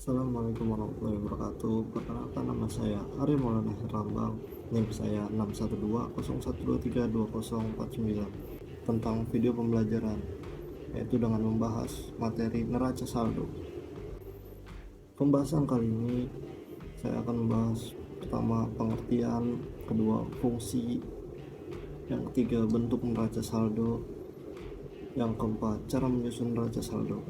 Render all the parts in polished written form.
Assalamualaikum warahmatullahi wabarakatuh. Perkenalkan, nama saya Arya Maulana Herlambang. NIM saya 61201232049 tentang video pembelajaran, yaitu dengan membahas materi neraca saldo. Pembahasan kali ini saya akan membahas pertama pengertian, kedua fungsi, yang ketiga bentuk neraca saldo, yang keempat cara menyusun neraca saldo.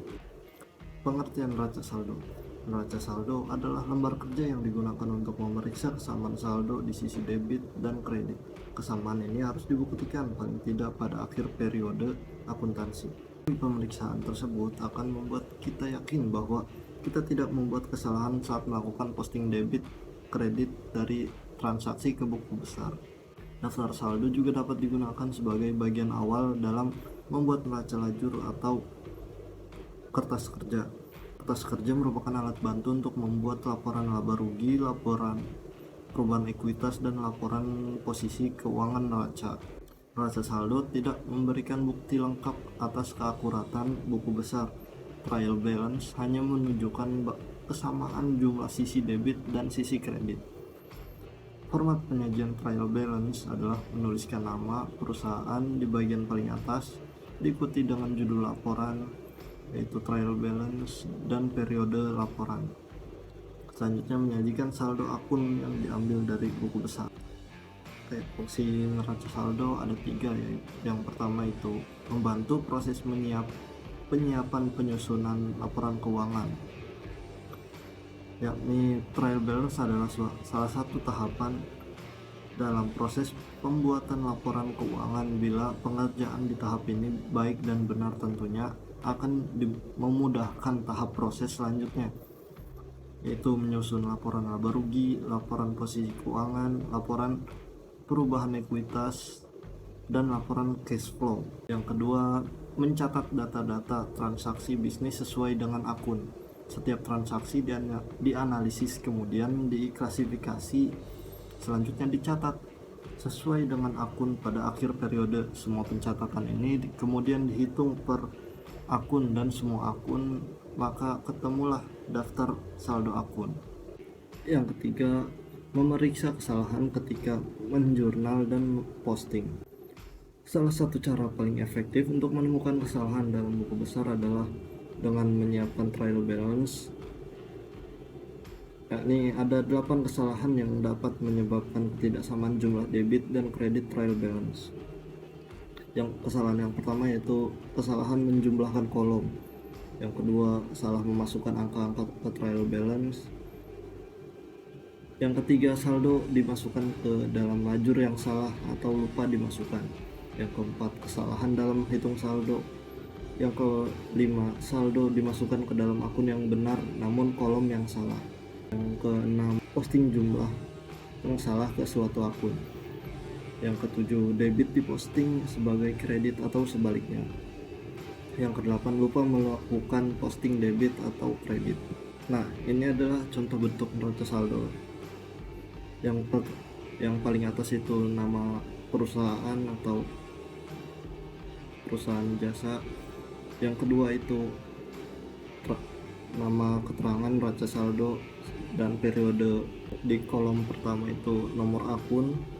Pengertian neraca saldo. Neraca saldo adalah lembar kerja yang digunakan untuk memeriksa kesamaan saldo di sisi debit dan kredit. Kesamaan ini harus dibuktikan paling tidak pada akhir periode akuntansi. Pemeriksaan tersebut akan membuat kita yakin bahwa kita tidak membuat kesalahan saat melakukan posting debit kredit dari transaksi ke buku besar. Daftar saldo juga dapat digunakan sebagai bagian awal dalam membuat neraca lajur atau kertas kerja. Kertas kerja merupakan alat bantu untuk membuat laporan laba rugi, laporan perubahan ekuitas, dan laporan posisi keuangan neraca. Neraca saldo tidak memberikan bukti lengkap atas keakuratan buku besar. Trial balance hanya menunjukkan kesamaan jumlah sisi debit dan sisi kredit. Format penyajian trial balance adalah menuliskan nama perusahaan di bagian paling atas, diikuti dengan judul laporan, yaitu trial balance, dan periode laporan. Selanjutnya menyajikan saldo akun yang diambil dari buku besar. Fungsi neraca saldo ada 3, yaitu yang pertama itu membantu proses penyiapan penyusunan laporan keuangan, yakni trial balance adalah salah satu tahapan dalam proses pembuatan laporan keuangan. Bila pengerjaan di tahap ini baik dan benar, tentunya akan memudahkan tahap proses selanjutnya, yaitu menyusun laporan laba rugi, laporan posisi keuangan, laporan perubahan ekuitas, dan laporan cash flow. Yang kedua, mencatat data-data transaksi bisnis sesuai dengan akun. Setiap transaksi dianalisis, kemudian diklasifikasi, selanjutnya dicatat sesuai dengan akun pada akhir periode. Semua pencatatan ini kemudian dihitung per akun, dan semua akun, maka ketemulah daftar saldo akun. Yang ketiga, memeriksa kesalahan ketika menjurnal dan posting. Salah satu cara paling efektif untuk menemukan kesalahan dalam buku besar adalah dengan menyiapkan trial balance, yakni ada 8 kesalahan yang dapat menyebabkan ketidaksamaan jumlah debit dan kredit trial balance. Kesalahan yang pertama yaitu kesalahan menjumlahkan kolom. Yang kedua, salah memasukkan angka-angka ke trial balance. Yang ketiga, saldo dimasukkan ke dalam lajur yang salah atau lupa dimasukkan. Yang keempat, kesalahan dalam hitung saldo. Yang kelima, saldo dimasukkan ke dalam akun yang benar namun kolom yang salah. Yang keenam, posting jumlah yang salah ke suatu akun. Yang ketujuh, debit diposting sebagai kredit atau sebaliknya. Yang kedelapan, lupa melakukan posting debit atau kredit. Nah, ini adalah contoh bentuk neraca saldo. Yang paling atas itu nama perusahaan atau perusahaan jasa. Yang kedua itu nama keterangan neraca saldo dan periode. Di kolom pertama itu nomor akun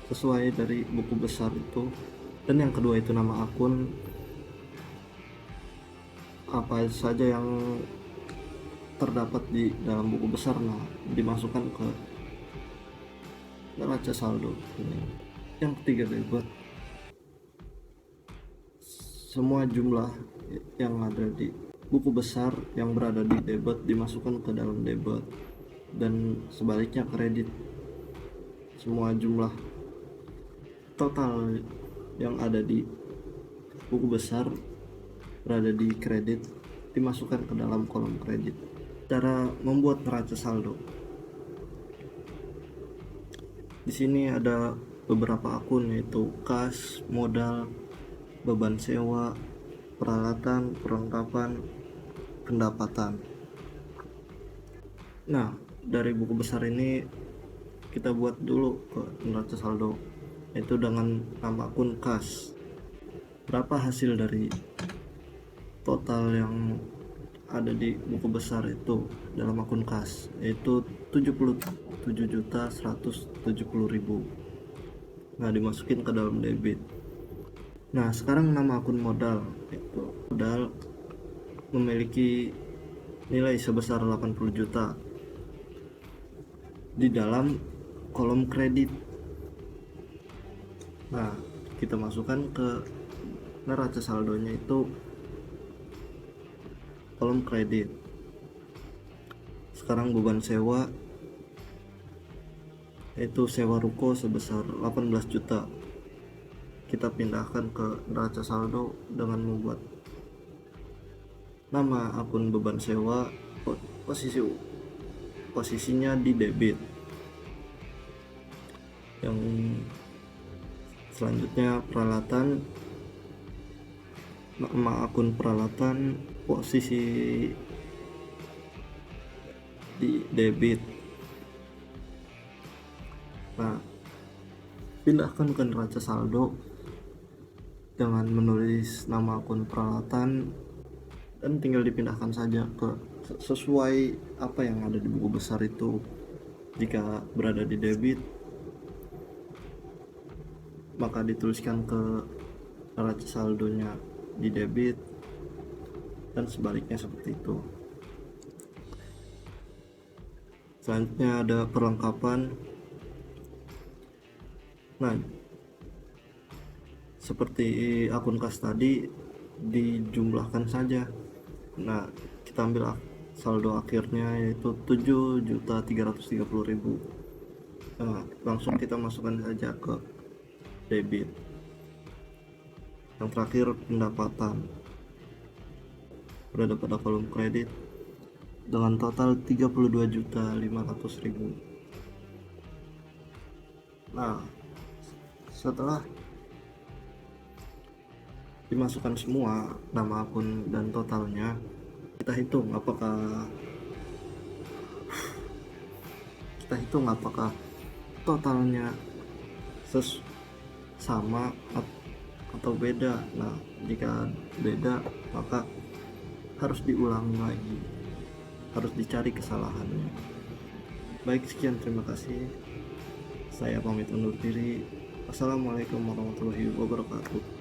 sesuai dari buku besar itu, dan yang kedua itu nama akun, apa saja yang terdapat di dalam buku besar, nah dimasukkan ke neraca saldo ini. Yang ketiga, debit. Semua jumlah yang ada di buku besar yang berada di debit dimasukkan ke dalam debit, dan sebaliknya kredit. Semua jumlah total yang ada di buku besar berada di kredit dimasukkan ke dalam kolom kredit. Cara membuat neraca saldo. Di sini ada beberapa akun, yaitu kas, modal, beban sewa, peralatan, perlengkapan, pendapatan. Nah, dari buku besar ini kita buat dulu ke neraca saldo, yaitu dengan nama akun kas. Berapa hasil dari total yang ada di buku besar itu dalam akun kas, yaitu 77.170.000. Nah, dimasukin ke dalam debit. Nah, sekarang nama akun modal, itu modal memiliki nilai sebesar 80 juta di dalam kolom kredit. Nah, kita masukkan ke neraca saldonya itu kolom kredit. Sekarang beban sewa itu sewa ruko sebesar 18 juta. Kita pindahkan ke neraca saldo dengan membuat nama akun beban sewa posisinya di debit. Yang selanjutnya peralatan, nama akun peralatan posisi di debit. Nah, pindahkan ke neraca saldo dengan menulis nama akun peralatan dan tinggal dipindahkan saja ke sesuai apa yang ada di buku besar itu. Jika berada di debit, maka dituliskan ke neraca saldonya di debit dan sebaliknya seperti itu. Selanjutnya ada perlengkapan. Nah, seperti akun kas tadi, dijumlahkan saja. Nah, kita ambil saldo akhirnya yaitu 7.330.000. Nah, langsung kita masukkan saja ke debit. Yang terakhir pendapatan, berada pada kolom kredit dengan total 32.500.000. Nah, setelah dimasukkan semua nama akun dan totalnya, kita hitung apakah totalnya sama atau beda. Nah, jika beda maka harus diulangi lagi, harus dicari kesalahannya. Baik, sekian, terima kasih. Saya pamit undur diri. Assalamualaikum warahmatullahi wabarakatuh.